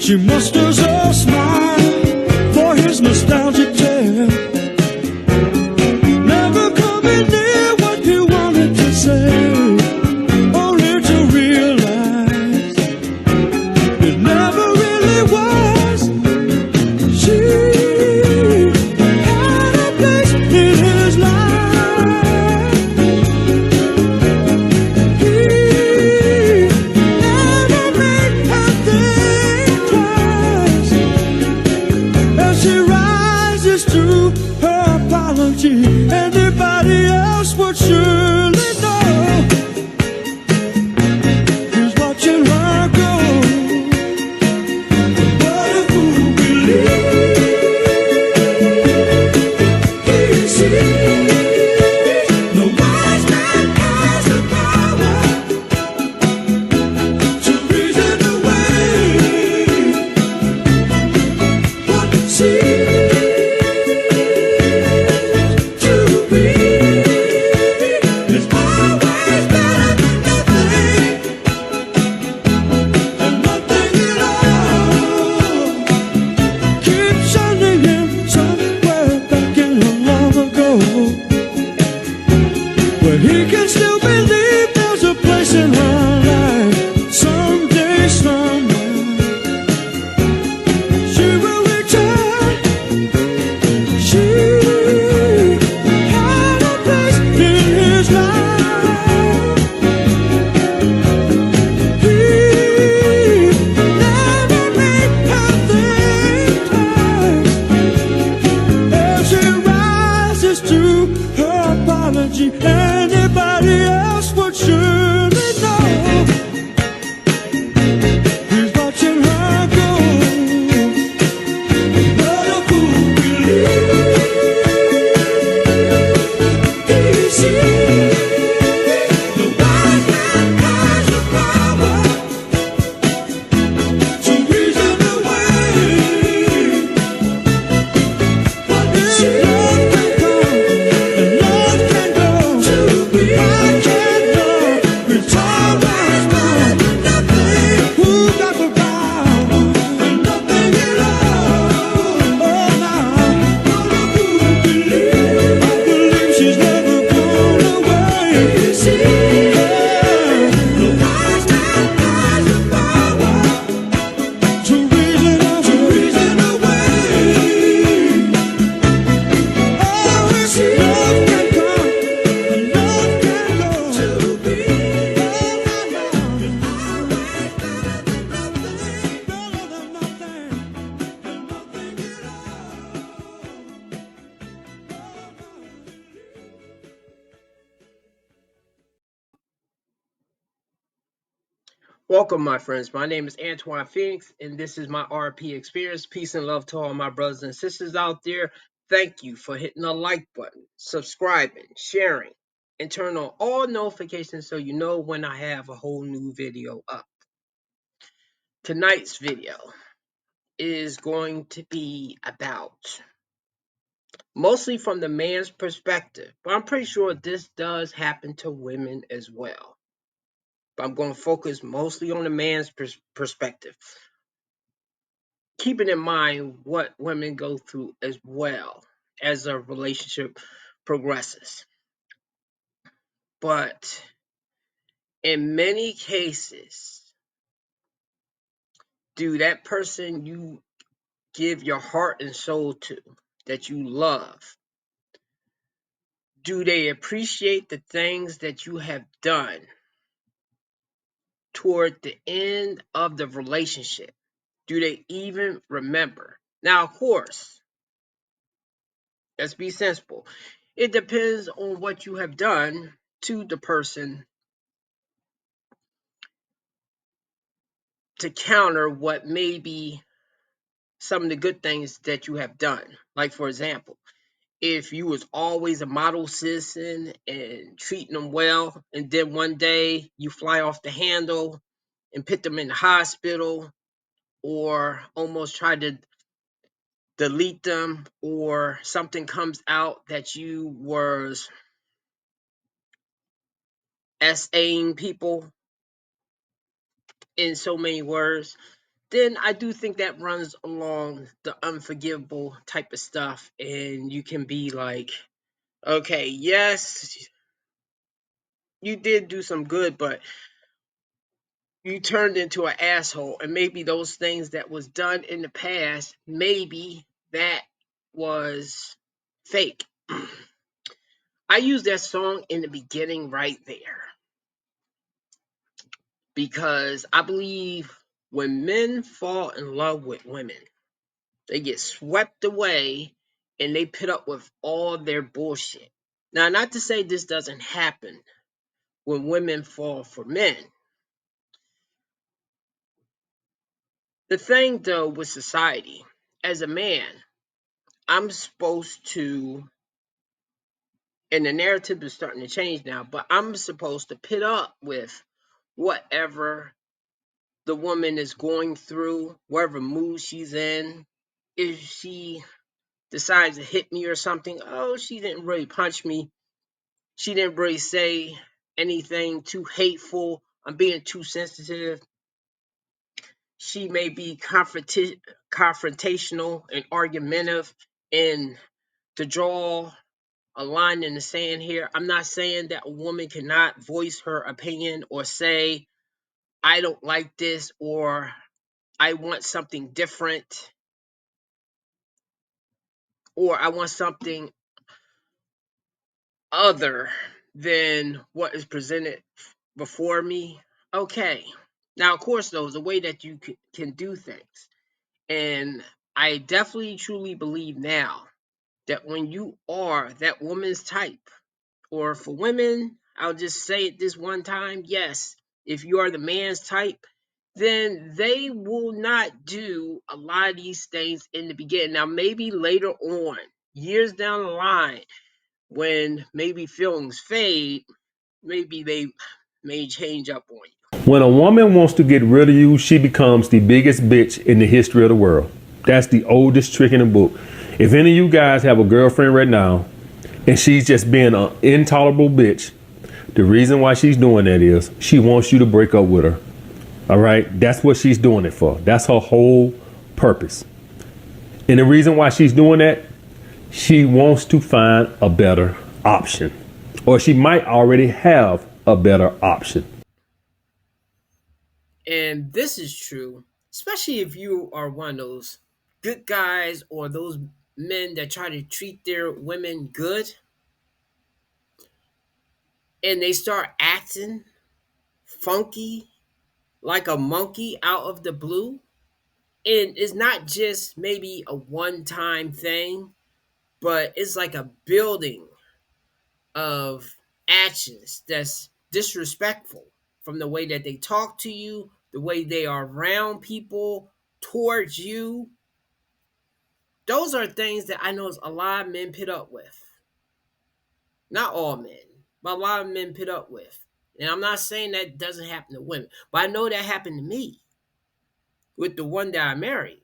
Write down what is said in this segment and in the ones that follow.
She musters a smile for his nostalgic tale, never coming near what he wanted to say, only to realize it never really was. She had a place in his life. He never made her think twice. As she rises to her apology, anybody else would surely know he's watching her go. What a fool believes he sees. No wise man has the power to reason away what seems to be is always better than nothing, and nothing at all. Keep sending him somewhere back in a long ago, where he can still believe there's a place in her life. Someday, somewhere, she will return. She had a place in his life. He never made her think twice. As she rises to her apology, anybody else would surely know he's watching her go. What a fool believes he sees. The wise man has the power to reason away what seems. Love can come and love can go. To be I can't love. It's always better than nothing. Who got the power and nothing at all? Oh, now, what a fool believes. I believe she's never gone away. He sees. The wise man has the power to reason away. Oh, it's love can come and love can go. To be oh, now, it's always better than nothing, better than nothing, and nothing at Welcome, my friends. My name is Antione Phoenix, and this is my RP experience. Peace and love to all my brothers and sisters out there. Thank you for hitting the like button, subscribing, sharing, and turn on all notifications so you know when I have a whole new video up. Tonight's video is going to be about mostly from the man's perspective, but I'm pretty sure this does happen to women as well. But I'm going to focus mostly on the man's perspective, keeping in mind what women go through as well as a relationship progresses. But in many cases, do that person you give your heart and soul to, that you love, do they appreciate the things that you have done toward the end of the relationship? Do they even remember? Now, of course, let's be sensible. It depends on what you have done to the person to counter what may be some of the good things that you have done. Like, for example, if you was always a model citizen and treating them well, and then one day you fly off the handle and put them in the hospital, or almost try to delete them, or something comes out that you was SAing people in so many words, then I do think that runs along the unforgivable type of stuff. And you can be like, okay, yes, you did do some good, but you turned into an asshole. And maybe those things that was done in the past, maybe that was fake. I use that song in the beginning right there because I believe when men fall in love with women, they get swept away and they put up with all their bullshit. Now, not to say this doesn't happen when women fall for men. The thing, though, with society, as a man, I'm supposed to, and the narrative is starting to change now, but I'm supposed to put up with whatever the woman is going through, whatever mood she's in. If she decides to hit me or something, oh, she didn't really punch me. She didn't really say anything too hateful. I'm being too sensitive. She may be confrontational and argumentative. And to draw a line in the sand here, I'm not saying that a woman cannot voice her opinion or say, I don't like this or I want something different or I want something other than what is presented before me. Okay. Now, of course, though, the way that you can do things. And I definitely truly believe now that when you are that woman's type, or for women, I'll just say it this one time, yes, if you are the man's type, then they will not do a lot of these things in the beginning. Now, maybe later on, years down the line, when maybe feelings fade, maybe they may change up on you. When a woman wants to get rid of you, she becomes the biggest bitch in the history of the world. That's the oldest trick in the book. If any of you guys have a girlfriend right now and she's just being an intolerable bitch, the reason why she's doing that is she wants you to break up with her. All right? That's what she's doing it for. That's her whole purpose. And the reason why she's doing that, she wants to find a better option. Or she might already have a better option. And this is true, especially if you are one of those good guys or those men that try to treat their women good and they start acting funky like a monkey out of the blue. And it's not just maybe a one time thing, but it's like a building of actions that's disrespectful from the way that they talk to you, the way they are around people towards you. Those are things that I know a lot of men put up with. Not all men, but a lot of men put up with. And I'm not saying that doesn't happen to women, but I know that happened to me with the one that I married.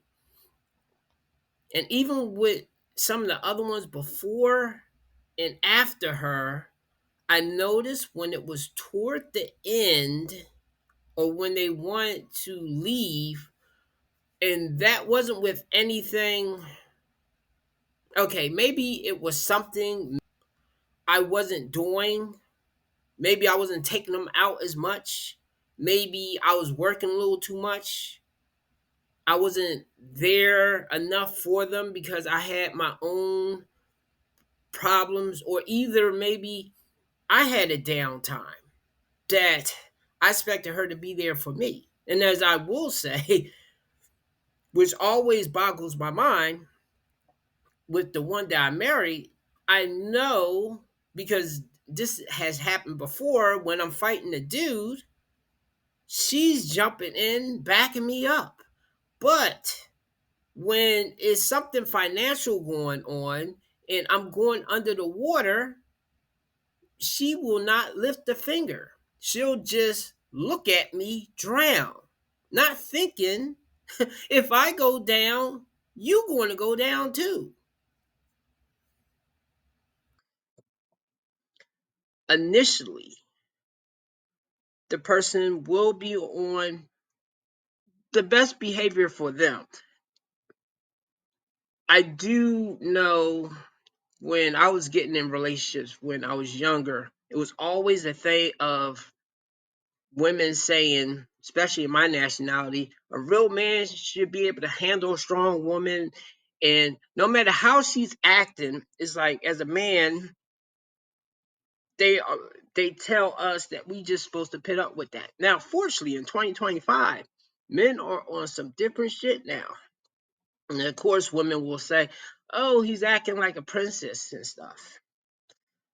And even with some of the other ones before and after her, I noticed when it was toward the end or when they wanted to leave, and that wasn't with anything. Okay, maybe it was something I wasn't doing. Maybe I wasn't taking them out as much. Maybe I was working a little too much. I wasn't there enough for them because I had my own problems, or either maybe I had a downtime that I expected her to be there for me. And as I will say, which always boggles my mind with the one that I married, I know because this has happened before when I'm fighting a dude, she's jumping in, backing me up. But when it's something financial going on and I'm going under the water, she will not lift a finger. She'll just look at me drown, not thinking if I go down, you going to go down too. Initially, the person will be on the best behavior for them. I do know when I was getting in relationships when I was younger, it was always a thing of women saying, especially in my nationality, a real man should be able to handle a strong woman. And no matter how she's acting, it's like as a man, they they tell us that we just supposed to put up with that. Now, fortunately, in 2025, men are on some different shit now. And of course, women will say, "Oh, he's acting like a princess and stuff."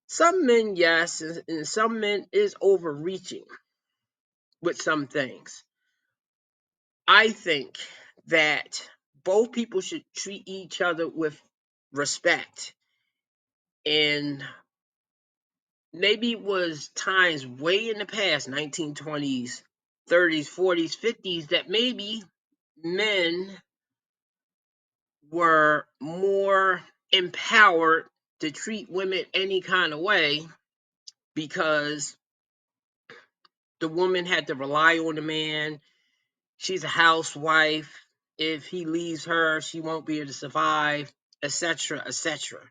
Some men, yes, and some men is overreaching with some things. I think that both people should treat each other with respect. And maybe it was times way in the past, 1920s, 30s, 40s, 50s, that maybe men were more empowered to treat women any kind of way because the woman had to rely on the man. She's a housewife. If he leaves her, she won't be able to survive, etc., etc.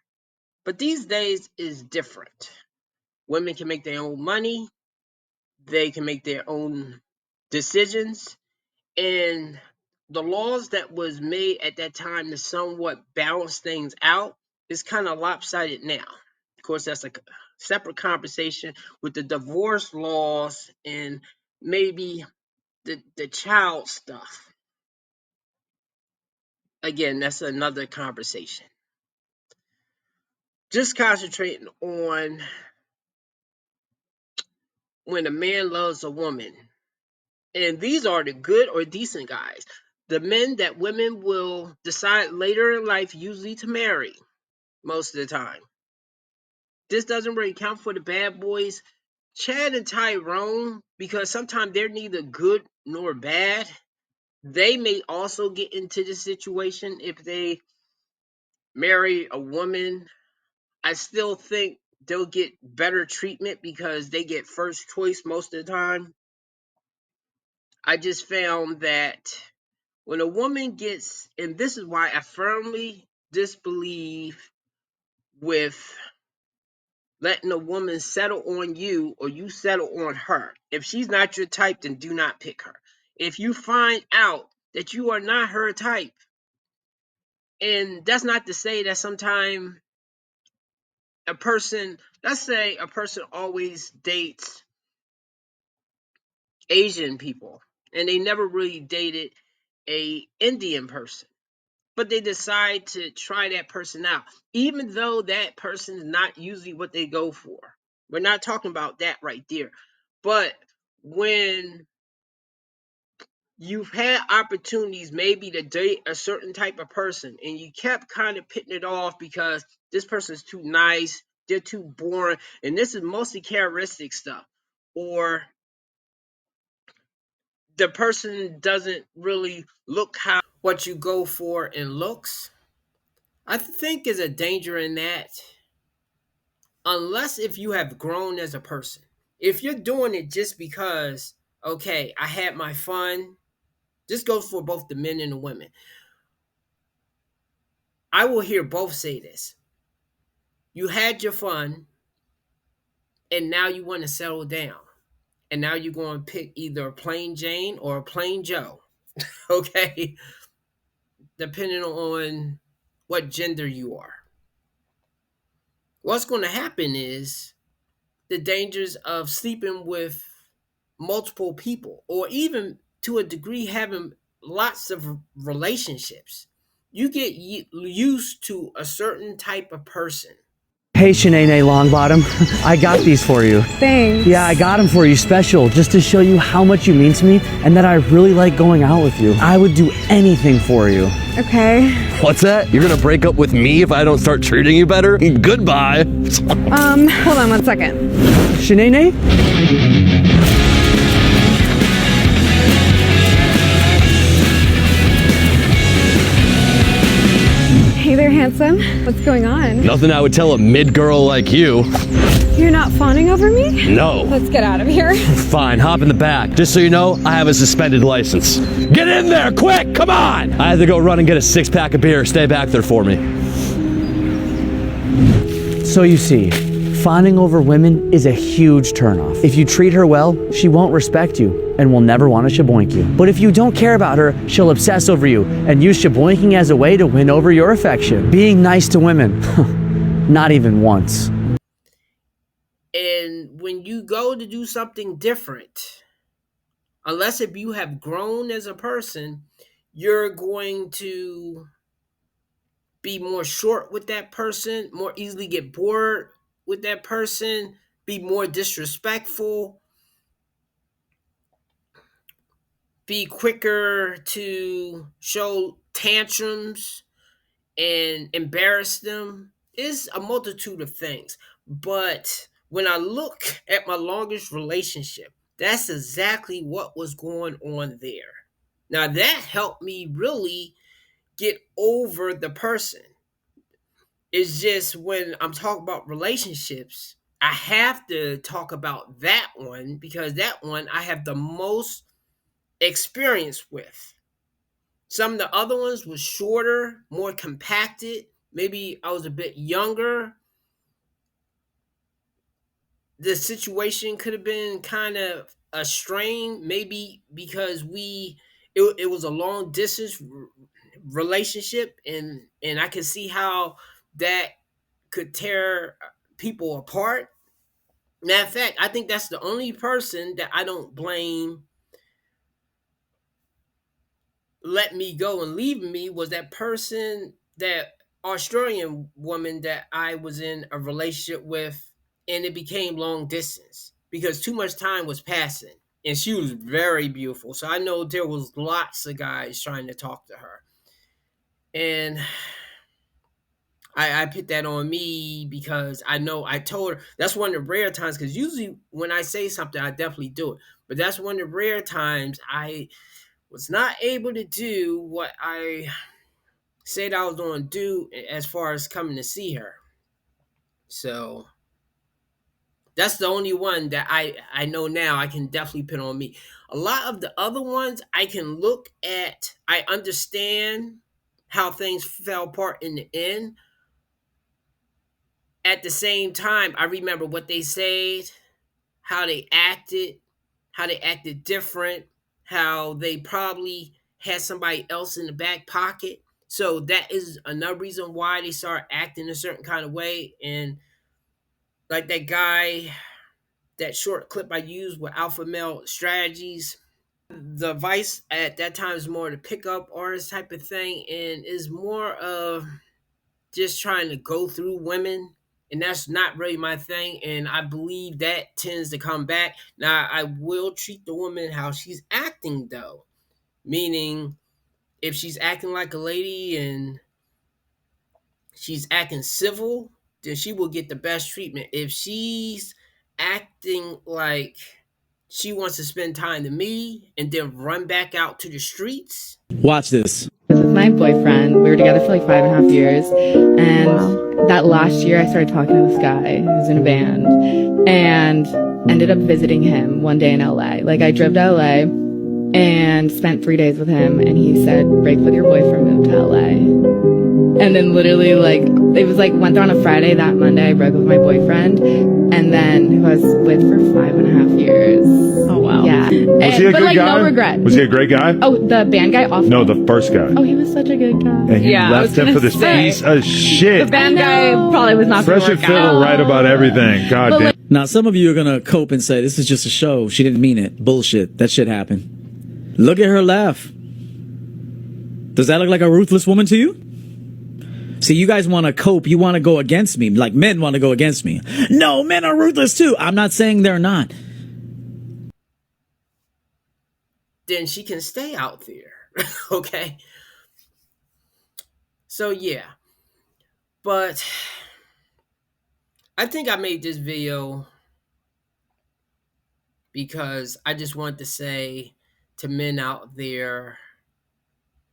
But these days is different. Women can make their own money. They can make their own decisions. And the laws that was made at that time to somewhat balance things out is kind of lopsided now. Of course, that's a separate conversation with the divorce laws and maybe the child stuff. Again, that's another conversation. Just concentrating on when a man loves a woman. And these are the good or decent guys. The men that women will decide later in life usually to marry most of the time. This doesn't really count for the bad boys. Chad and Tyrone, because sometimes they're neither good nor bad. They may also get into this situation if they marry a woman. I still think they'll get better treatment because they get first choice most of the time. I just found that when a woman gets, and this is why I firmly disbelieve with letting a woman settle on you or you settle on her. If she's not your type, then do not pick her. If you find out that you are not her type, and that's not to say that sometimes a person, let's say a person always dates Asian people and they never really dated a Indian person, but they decide to try that person out, even though that person is not usually what they go for. We're not talking about that right there. But when you've had opportunities maybe to date a certain type of person and you kept kind of pitting it off because this person's too nice, they're too boring, and this is mostly characteristic stuff, or the person doesn't really look how what you go for in looks, I think is a danger in that, unless if you have grown as a person. If you're doing it just because, okay, I had my fun, this goes for both the men and the women. I will hear both say this. You had your fun, and now you want to settle down. And now you're going to pick either a plain Jane or a plain Joe, okay? Depending on what gender you are. What's going to happen is the dangers of sleeping with multiple people, or even to a degree having lots of relationships. You get used to a certain type of person. Hey, Shanae Longbottom, I got these for you. Thanks. Yeah, I got them for you special, just to show you how much you mean to me and that I really like going out with you. I would do anything for you. Okay. What's that? You're gonna break up with me if I don't start treating you better? Goodbye. Hold on one second. Shanae? Hey there, handsome. What's going on? Nothing I would tell a mid-girl like you. You're not fawning over me? No. Let's get out of here. Fine, hop in the back. Just so you know, I have a suspended license. Get in there, quick, come on! I had to go run and get a 6-pack of beer. Stay back there for me. So you see, fawning over women is a huge turnoff. If you treat her well, she won't respect you and will never want to shaboink you. But if you don't care about her, she'll obsess over you and use shaboinking as a way to win over your affection. Being nice to women, not even once. And when you go to do something different, unless if you have grown as a person, you're going to be more short with that person, more easily get bored with that person, be more disrespectful, be quicker to show tantrums and embarrass them. It's a multitude of things. But when I look at my longest relationship, that's exactly what was going on there. Now, that helped me really get over the person. It's just when I'm talking about relationships, I have to talk about that one because that one I have the most experience with. Some of the other ones was shorter, more compacted. Maybe I was a bit younger. The situation could have been kind of a strain, maybe because it was a long distance relationship, and I could see how that could tear people apart. Matter of fact, I think that's the only person that I don't blame let me go and leave me was that person, that Australian woman that I was in a relationship with, and it became long distance because too much time was passing. And she was very beautiful. So I know there was lots of guys trying to talk to her. And I put that on me because I know I told her that's one of the rare times, because usually when I say something, I definitely do it. But that's one of the rare times I was not able to do what I said I was going to do as far as coming to see her. So that's the only one that I know now I can definitely put on me. A lot of the other ones I can look at, I understand how things fell apart in the end. At the same time, I remember what they said, how they acted different, how they probably had somebody else in the back pocket. So that is another reason why they start acting a certain kind of way. And like that guy, that short clip I used with alpha male strategies, the advice at that time is more the pickup artist type of thing, and is more of just trying to go through women, and that's not really my thing. And I believe that tends to come back. Now I will treat the woman how she's acting though, meaning if she's acting like a lady and she's acting civil, then she will get the best treatment. If she's acting like she wants to spend time to me and then run back out to the streets. Watch this. This is my boyfriend. We were together for like 5.5 years. And that last year I started talking to this guy who's in a band and ended up visiting him one day in LA. Like I drove to LA and spent 3 days with him, and he said, break with your boyfriend, move to LA. And then literally like, it was like, went there on a Friday. That Monday I broke with my boyfriend, and then who I was with for 5.5 years. Oh, wow. Yeah. Was he a but good like guy? no regret. Was he a great guy? Oh, the band guy off. No, the first guy. Oh, he was such a good guy. And he left him for this piece of shit. The band guy probably was not going to Fresh work and Fit out. are right about everything. God But damn. like, Now, some of you are gonna cope and say, this is just a show. She didn't mean it. Bullshit. That shit happened. Look at her laugh. Does that look like a ruthless woman to you? See, you guys want to cope. You want to go against me. Like men want to go against me. No, men are ruthless too. I'm not saying they're not. Then she can stay out there. Okay. So yeah. But I think I made this video because I just want to say to men out there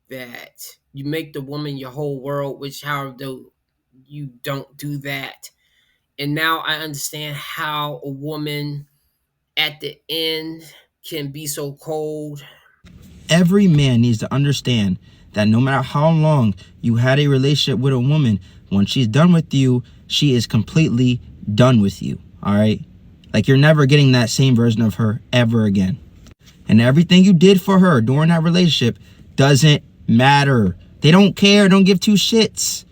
that you make the woman your whole world, which however though you don't do that, And now I understand how a woman at the end can be so cold. Every man needs to understand that no matter how long you had a relationship with a woman, when she's done with you, she is completely done with you, all right? Like, you're never getting that same version of her ever again. And everything you did for her during that relationship doesn't matter. They don't care, don't give two shits.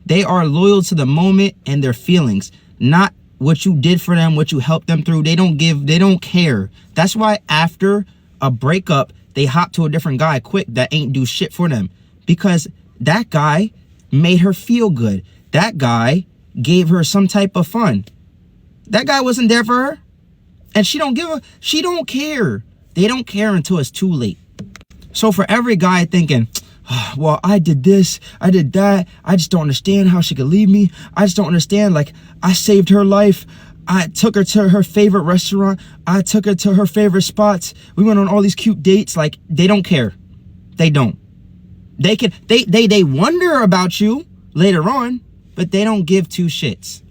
They are loyal to the moment and their feelings, not what you did for them, what you helped them through. They don't care. That's why after a breakup, they hop to a different guy quick that ain't do shit for them, because that guy made her feel good. That guy gave her some type of fun. That guy wasn't there for her, and she don't care. They don't care until it's too late. So for every guy thinking, oh, well, I did this, I did that, I just don't understand how she could leave me. I just don't understand, like, I saved her life. I took her to her favorite restaurant. I took her to her favorite spots. We went on all these cute dates. Like, they don't care. They don't. They wonder about you later on, but they don't give two shits.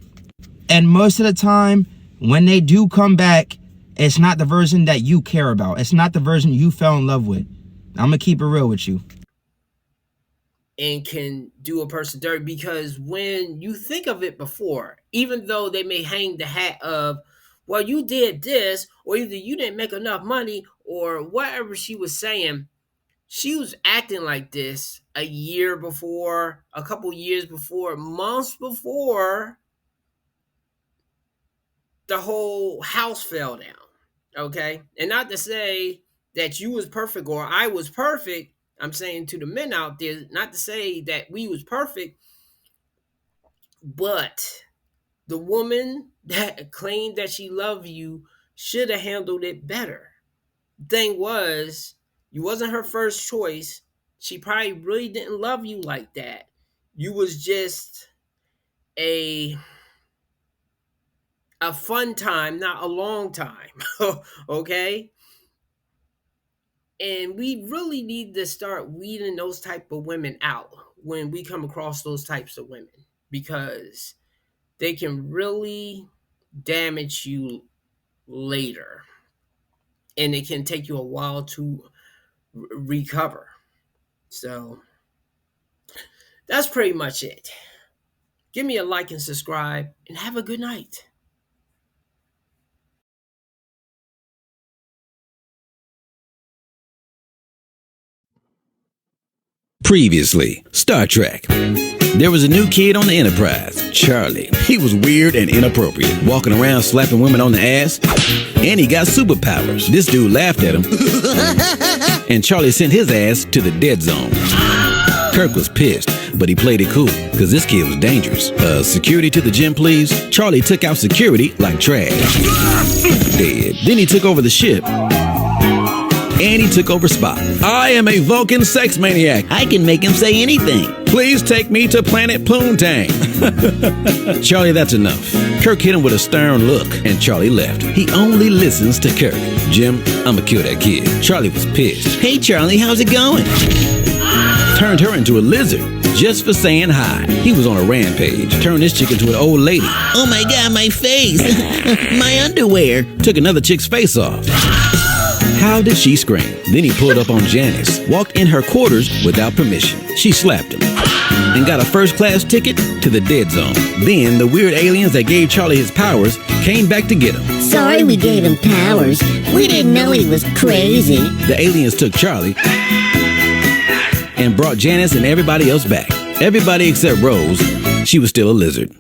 And most of the time, when they do come back, it's not the version that you care about. It's not the version you fell in love with. I'm gonna keep it real with you. And can do a person dirty, because when you think of it before, even though they may hang the hat of, well, you did this, or either you didn't make enough money, or whatever she was saying, she was acting like this a year before, a couple years before, months before the whole house fell down. Okay? And not to say that you was perfect or I was perfect. I'm saying to the men out there, not to say that we was perfect, but the woman that claimed that she loved you should have handled it better. Thing was, you wasn't her first choice. She probably really didn't love you like that. You was just a fun time, not a long time. Okay? And we really need to start weeding those type of women out when we come across those types of women, because they can really damage you later, and it can take you a while to recover. So that's pretty much it. Give me a like and subscribe, and have a good night. Previously, Star Trek. There was a new kid on the Enterprise, Charlie. He was weird and inappropriate, walking around slapping women on the ass, and he got superpowers. This dude laughed at him, and Charlie sent his ass to the dead zone. Kirk was pissed, but he played it cool, because this kid was dangerous. Security to the gym, please. Charlie took out security like trash. Dead. Then he took over the ship. And he took over Spock. I am a Vulcan sex maniac. I can make him say anything. Please take me to planet Poontang. Charlie, that's enough. Kirk hit him with a stern look, and Charlie left. He only listens to Kirk. Jim, I'ma kill that kid. Charlie was pissed. Hey, Charlie, how's it going? Turned her into a lizard just for saying hi. He was on a rampage. Turned this chick into an old lady. Oh my God, my face. My underwear. Took another chick's face off. How did she scream? Then he pulled up on Janice, walked in her quarters without permission. She slapped him and got a first-class ticket to the dead zone. Then the weird aliens that gave Charlie his powers came back to get him. Sorry we gave him powers. We didn't know he was crazy. The aliens took Charlie and brought Janice and everybody else back. Everybody except Rose. She was still a lizard.